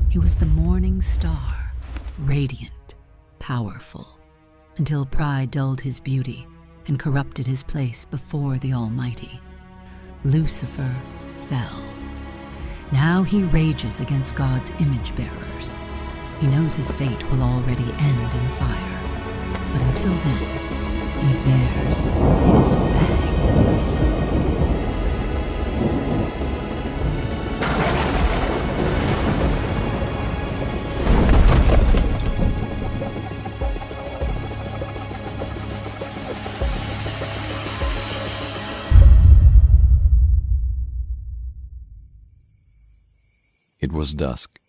He was the morning star, radiant, powerful, until pride dulled his beauty and corrupted his place before the Almighty. Lucifer fell. Now he rages against God's image bearers. He knows his fate will already end in fire, but until then, he bears his fangs. It was dusk.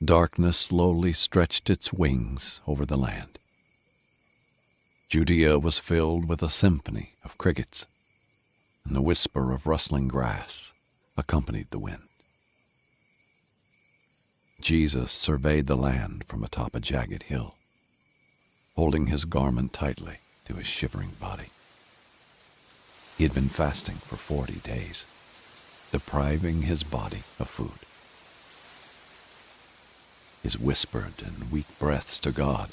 Darkness slowly stretched its wings over the land. Judea was filled with a symphony of crickets, and the whisper of rustling grass accompanied the wind. Jesus surveyed the land from atop a jagged hill, holding his garment tightly to his shivering body. He had been fasting for 40 days, depriving his body of food. His whispered and weak breaths to God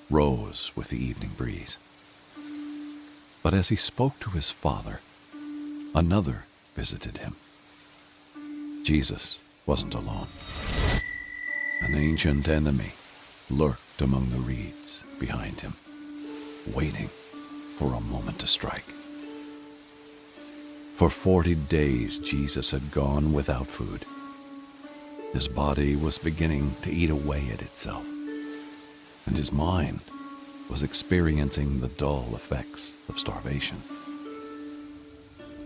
rose with the evening breeze. But as he spoke to his Father, another visited him. Jesus wasn't alone. An ancient enemy lurked among the reeds behind him, waiting for a moment to strike. For 40 days, Jesus had gone without food. His body was beginning to eat away at itself, and his mind was experiencing the dull effects of starvation.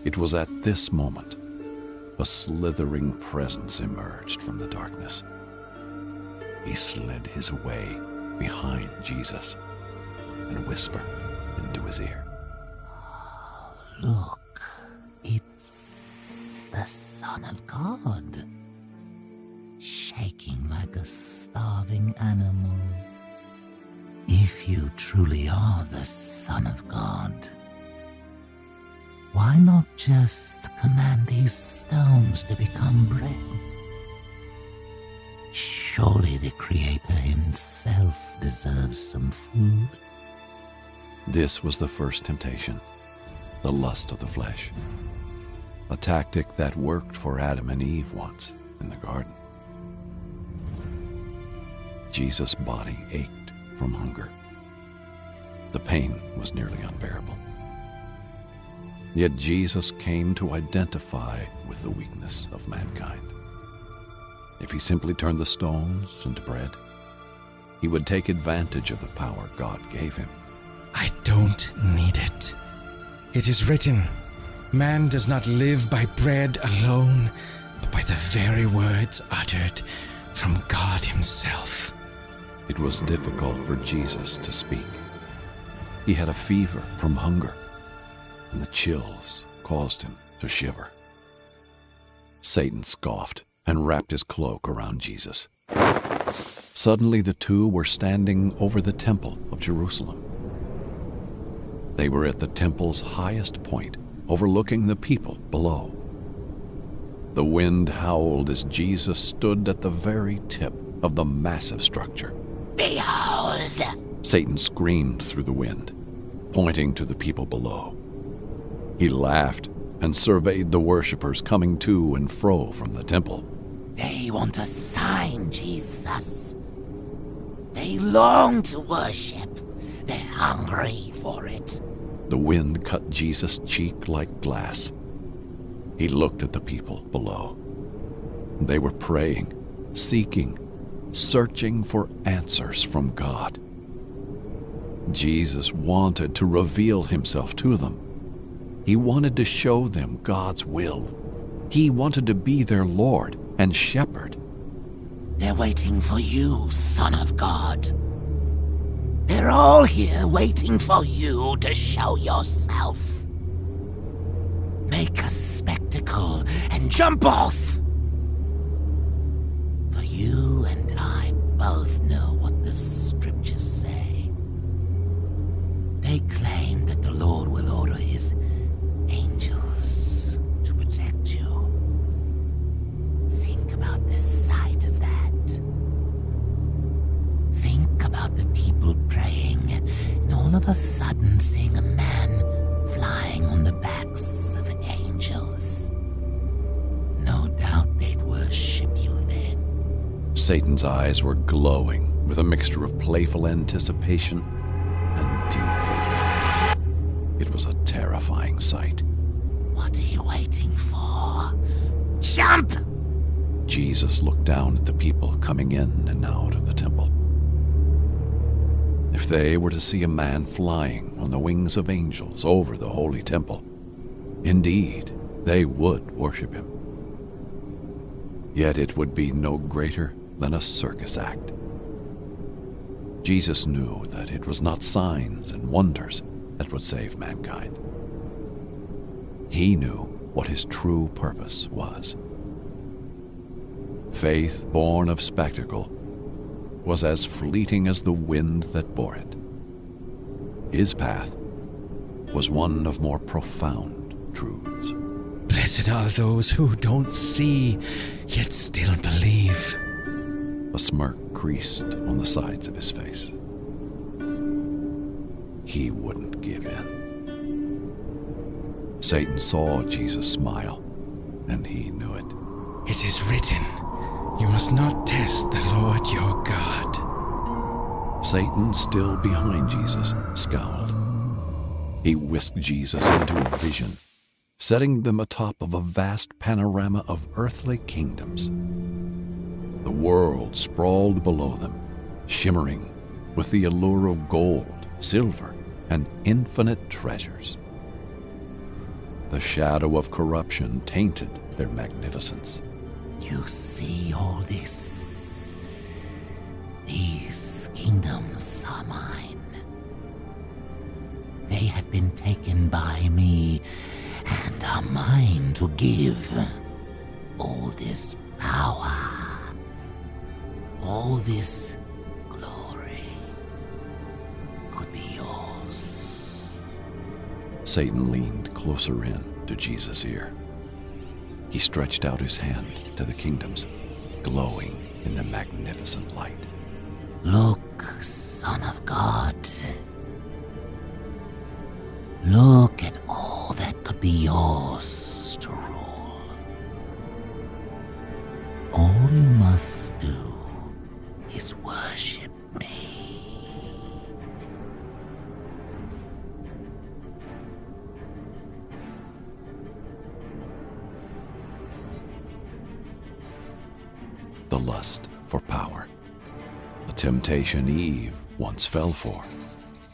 It was at this moment a slithering presence emerged from the darkness. He slid his way behind Jesus and whispered into his ear. Look, it's the Son of God, shaking like a starving animal. If you truly are the Son of God, why not just command these stones to become bread? Surely the Creator himself deserves some food. This was the first temptation, the lust of the flesh, a tactic that worked for Adam and Eve once in the garden. Jesus' body ached from hunger. The pain was nearly unbearable. Yet Jesus came to identify with the weakness of mankind. If he simply turned the stones into bread, he would take advantage of the power God gave him. I don't need it. It is written, man does not live by bread alone, but by the very words uttered from God himself. It was difficult for Jesus to speak. He had a fever from hunger, and the chills caused him to shiver. Satan scoffed and wrapped his cloak around Jesus. Suddenly the two were standing over the temple of Jerusalem. They were at the temple's highest point, overlooking the people below. The wind howled as Jesus stood at the very tip of the massive structure. Behold! Satan screamed through the wind, pointing to the people below. He laughed and surveyed the worshippers coming to and fro from the temple. They want a sign, Jesus. They long to worship. They're hungry for it. The wind cut Jesus' cheek like glass. He looked at the people below. They were praying, seeking, searching for answers from God. Jesus wanted to reveal himself to them. He wanted to show them God's will. He wanted to be their Lord and Shepherd. They're waiting for you, Son of God. They're all here waiting for you to show yourself. Make a spectacle and jump off. For you and I both know what the scriptures say. They claim that the Lord will order his angels to protect you. Think about the sight of that. of a sudden seeing a man flying on the backs of angels. No doubt they'd worship you then. Satan's eyes were glowing with a mixture of playful anticipation and deep hatred. It was a terrifying sight. What are you waiting for? Jump! Jesus looked down at the people coming in and out of the temple. If they were to see a man flying on the wings of angels over the holy temple, indeed, they would worship him. Yet it would be no greater than a circus act. Jesus knew that it was not signs and wonders that would save mankind. He knew what his true purpose was. Faith born of spectacle was as fleeting as the wind that bore it. His path was one of more profound truths. Blessed are those who don't see, yet still believe. A smirk creased on the sides of his face. He wouldn't give in. Satan saw Jesus smile, and he knew it. It is written, you must not test the Lord your God. Satan, still behind Jesus, scowled. He whisked Jesus into a vision, setting them atop of a vast panorama of earthly kingdoms. The world sprawled below them, shimmering with the allure of gold, silver, and infinite treasures. The shadow of corruption tainted their magnificence. You see all this? These kingdoms are mine. They have been taken by me and are mine to give. All this power, all this glory could be yours. Satan leaned closer in to Jesus' ear. He stretched out his hand to the kingdoms, glowing in the magnificent light. Look, Son of God. Look at all that could be yours to rule. All you must do is worship me. The lust for power, a temptation Eve once fell for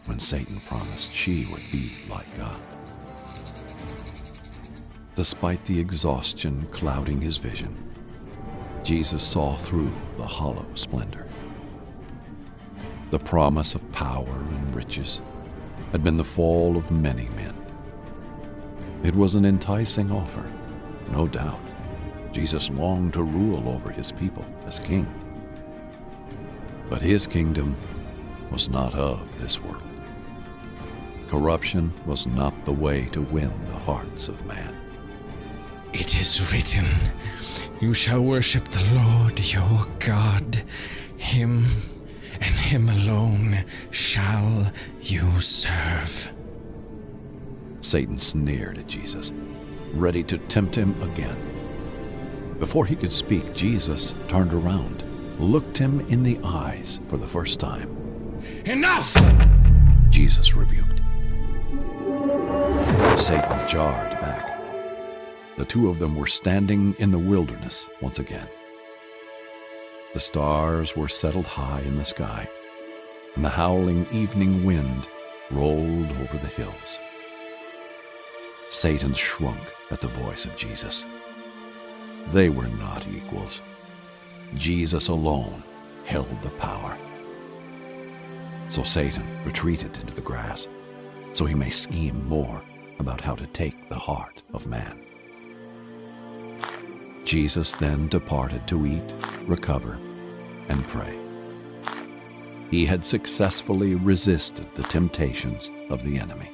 when Satan promised she would be like God. Despite the exhaustion clouding his vision, Jesus saw through the hollow splendor. The promise of power and riches had been the fall of many men. It was an enticing offer, no doubt. Jesus longed to rule over his people as king. But his kingdom was not of this world. Corruption was not the way to win the hearts of man. It is written, you shall worship the Lord your God. Him and him alone shall you serve. Satan sneered at Jesus, ready to tempt him again. Before he could speak, Jesus turned around, looked him in the eyes for the first time. Enough! Jesus rebuked. Satan jarred back. The two of them were standing in the wilderness once again. The stars were settled high in the sky, and the howling evening wind rolled over the hills. Satan shrunk at the voice of Jesus. They were not equals. Jesus alone held the power. So Satan retreated into the grass, so he may scheme more about how to take the heart of man. Jesus then departed to eat, recover, and pray. He had successfully resisted the temptations of the enemy.